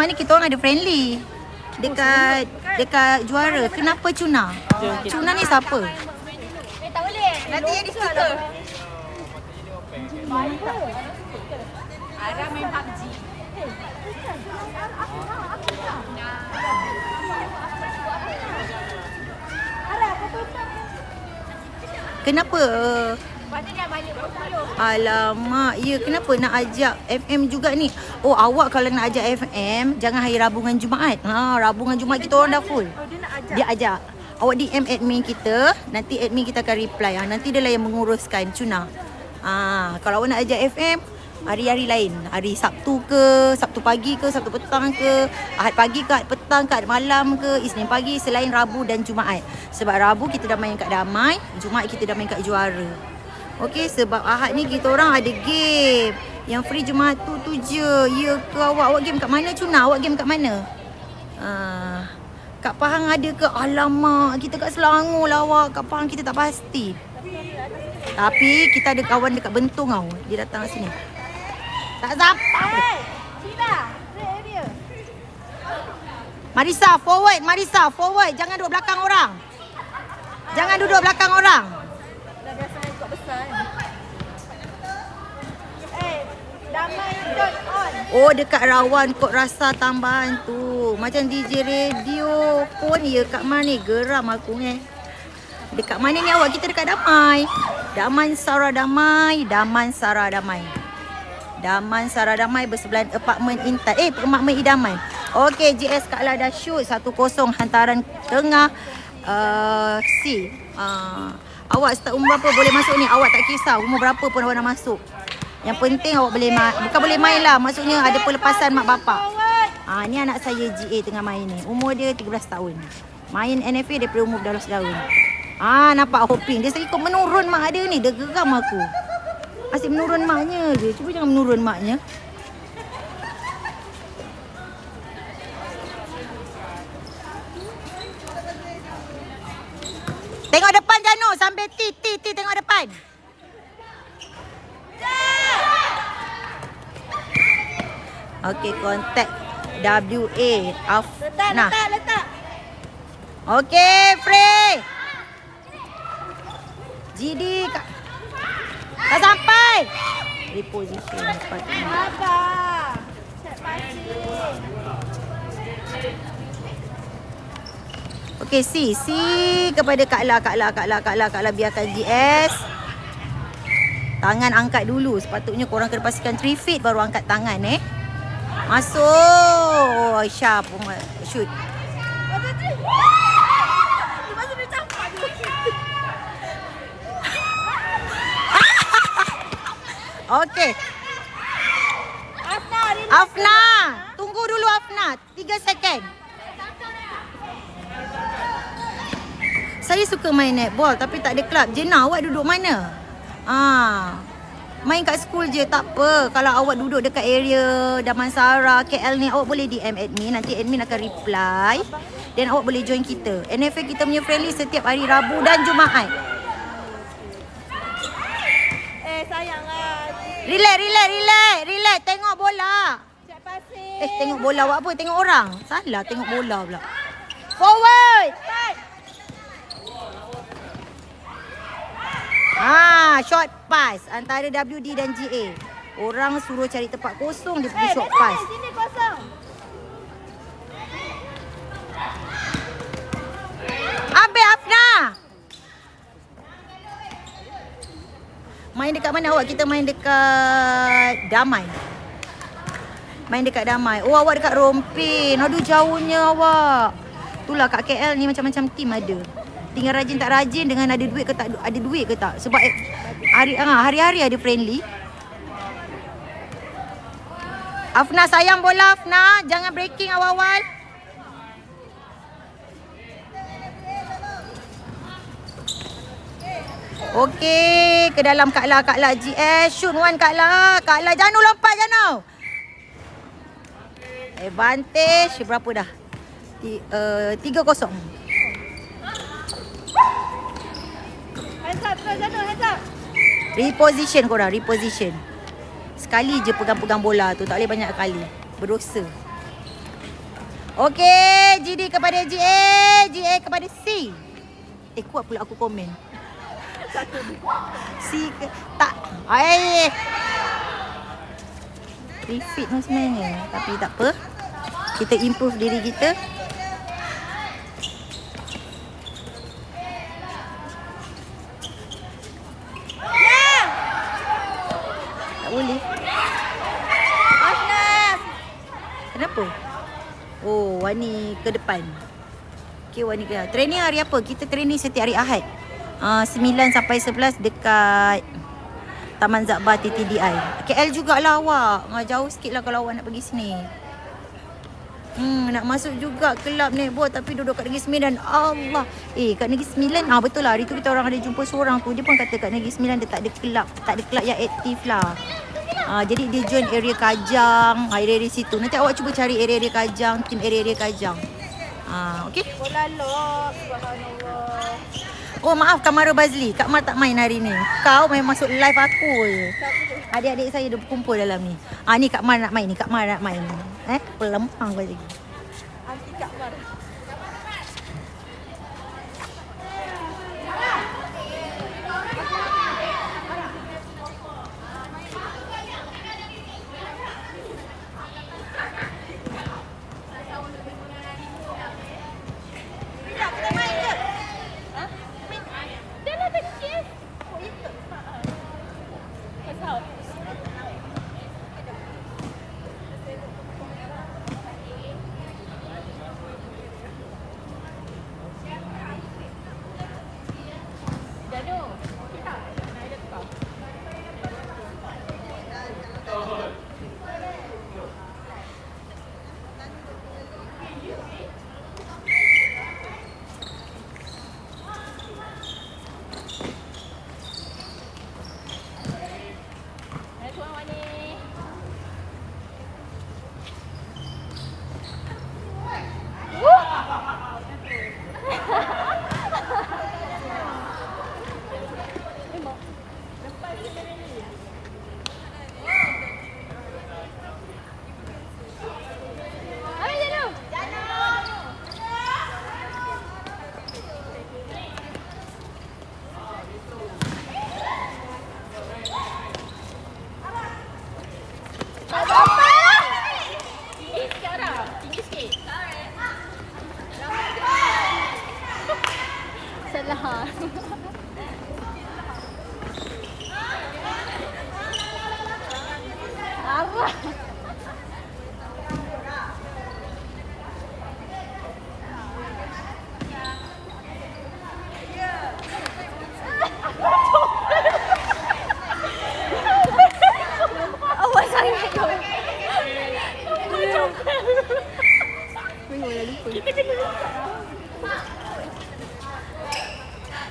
Ni kita orang ada friendly dekat juara. Kenapa Cuna? Cuna ni siapa? Tak boleh. Nanti jadi speaker. Ara main PUBG. Kenapa? Lepas dia balik berpuluh. Alamak, ya kenapa nak ajak FM juga ni? Oh, awak kalau nak ajak FM, jangan hari Rabu dengan Jumaat. Rabu dengan Jumaat kita orang dah full. Oh, dia nak ajak. Dia ajak. Awak DM admin kita, nanti admin kita akan reply. Nanti dia lah yang menguruskan Cuna. Kalau awak nak ajak FM, hari-hari lain. Hari Sabtu ke, Sabtu pagi ke, Sabtu petang ke, Ahad pagi ke, Ahad petang ke, Ahad malam ke, Isnin pagi selain Rabu dan Jumaat. Sebab Rabu kita dah main kat Damai, Jumaat kita dah main kat Juara. Okey, sebab Ahad ni kita orang ada game. Yang free Jumaat tu je. Ya ke awak? Awak game kat mana Cuna? Awak game kat mana? Kat Pahang ada ke? Alamak, kita kat Selangor lah awak. Kat Pahang kita tak pasti. Tapi kita ada kawan dekat Bentong tau. Dia datang kat sini. Tak sampai. Cina, area. Marisa, forward. Marisa, forward. Jangan duduk belakang orang. Jangan duduk belakang orang. Dah biasa main kot besar. Damai.on. Oh, dekat Rawan Kod Rasa tambahan tu. Macam DJ radio pun ya kat mana? Geram aku ni. Dekat mana ni awak? Kita dekat Damai. Damansara Damai. Damansara Damai. Damansara Damai bersebelahan apartmen Intan. Apartmen Idaman. Okey, JS Kak La dah shoot 1-0 hantaran tengah C. Awak start umur berapa boleh masuk ni? Awak tak kisah umur berapa pun awak nak masuk. Yang penting awak boleh bukan boleh main lah. Maksudnya ada pelepasan mak bapak. Ni anak saya GA tengah main ni. Umur dia 13 tahun. Main NFA daripada umur 12 tahun. Nampak hoping. Dia ikut menurun mak dia ni. Dia geram aku. Asyik menurun maknya je. Cuba jangan menurun maknya. Tengok depan Jano. Sambil T tengok depan. Okey, kontak WA Afna. Letak. Okey, Frey. GD tak sampai. Reposition depan. Abang. Cek pasir. Okey, C kepada Kak La biarkan GS. Tangan angkat dulu. Sepatutnya korang kena pastikan 3 feet baru angkat tangan Masuk. Aisyah pun shoot. Lepas tu dia campak dulu. Okey. Afna. Tunggu dulu Afna. 3 second. Saya suka main netball tapi tak ada kelab. Jenna, awak duduk mana? Main kat school je, tak apa. Kalau awak duduk dekat area Damansara, KL ni, awak boleh DM admin. Nanti admin akan reply. Dan awak boleh join kita. NFA kita punya friendly setiap hari Rabu dan Jumaat. Sayang lah. Relax. Tengok bola. Cek pasir. Tengok bola awak apa? Tengok orang. Salah, tengok bola pula. Forward. Short pass antara WD dan GA. Orang suruh cari tempat kosong, dia pergi short pass. Sini kosong. Habis Afna. Main dekat mana awak? Kita main dekat Damai. Oh, awak dekat Rompin. Aduh, jauhnya awak. Itulah kat KL ni macam-macam team ada. Tinggal rajin tak rajin dengan ada duit ke tak ada duit ke tak. Sebab hari-hari ada friendly. Afna sayang bola Afna. Jangan breaking awal-awal. Okey, ke dalam Kak La GS. Shoot one Kak La. Janu lompat Janu. Advantage berapa dah? 3-0. Hands up. Reposition korang, reposition. Sekali je pegang-pegang bola tu, tak boleh banyak kali. Berdosa. Okey, GD kepada GA, GA kepada C. Kuat pula aku komen. C ke tak. Refit pun sebenarnya, tapi tak apa. Kita improve diri kita. Tak boleh. Kenapa? Oh, Wani ke depan. Okay, Wani ke depan. Training hari apa? Kita training setiap hari Ahad. 9 sampai 11 dekat Taman Zakbar TTDI. KL jugalah awak. Jauh sikit lah kalau awak nak pergi sini. Nak masuk juga kelab netball tapi duduk kat Negeri Sembilan. Allah. Kat Negeri Sembilan, betul lah. Hari tu kita orang ada jumpa seorang tu. Dia pun kata kat Negeri Sembilan dia tak ada kelab. Tak ada kelab yang aktif lah. Jadi dia join area Kajang, area-area situ. Nanti awak cuba cari area-area Kajang, tim area-area Kajang. Okey. Bola lock. Subhanallah. Oh maaf Kak Mara Bazli, Kak Mar tak main hari ni. Kau main masuk live aku je. Adik-adik saya dah berkumpul dalam ni. Ni Kak Mar nak main ni, Kak Mar nak main. Pelempang kau lagi. Anti Kak Mar.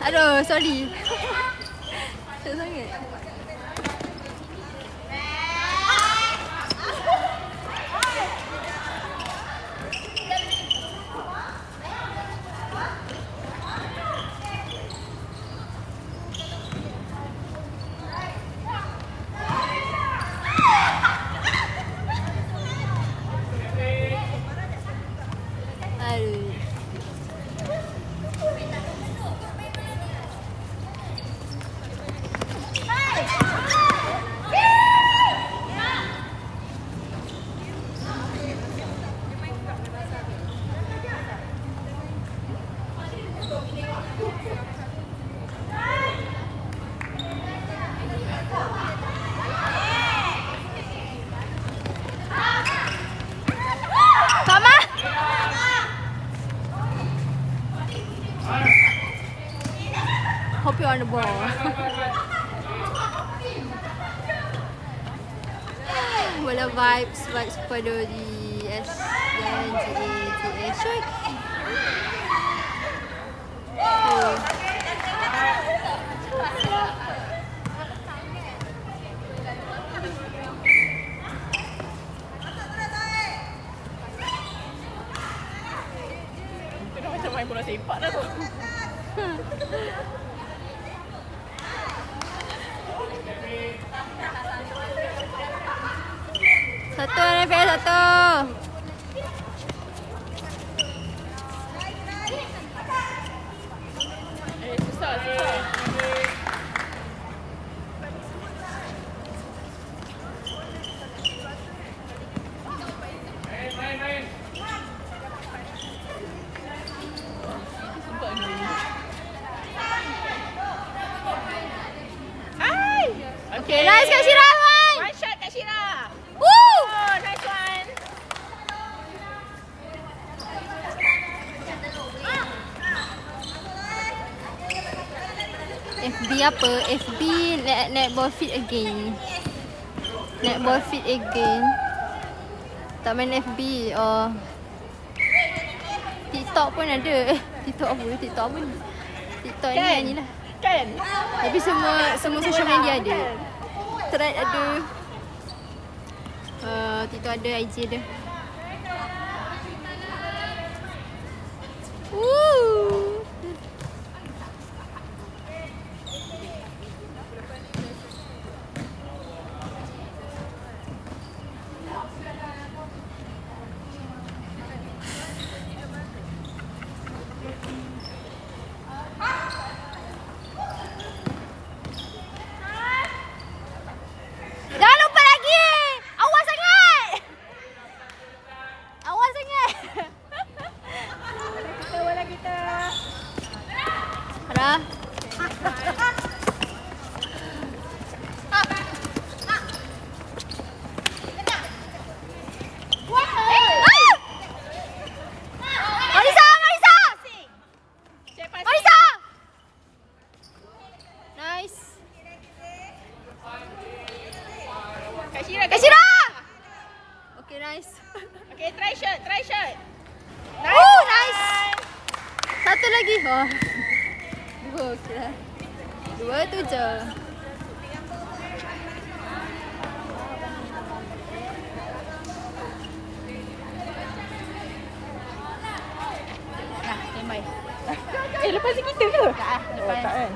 Aduh, sorry. Tak sangat. Hope you're on the ball. Bola vibes kepada DS dan GA. Shoot. Macam main bola sepak dah tu. Satu NFL, satu. Nice Kak Syira, man. One shot Kak Syira. Woo! Oh, nice one. FB apa? FB netball fit again. Netball fit again. Tak main FB. Oh. TikTok pun ada. TikTok apa? TikTok apa ni? TikTok ni yang ni lah. Kan? Tapi semua social media ada. Thread ada. TikTok ada, IG ada. Woo! Jangan lupa lagi. Awas sangat. Awas sangat. Bola kita. Dah. Marisa, Marisa. Cek pasir. Marisa. Nice. Kak Syira. Kak Syira. Okay, nice. Okay, try shot, try shot. Oh, nice. Satu lagi. Oh. Dua, okey lah. Dua tu je. Nah, standby. Lepas kita ke? Tak, lepas. Oh, tak kan?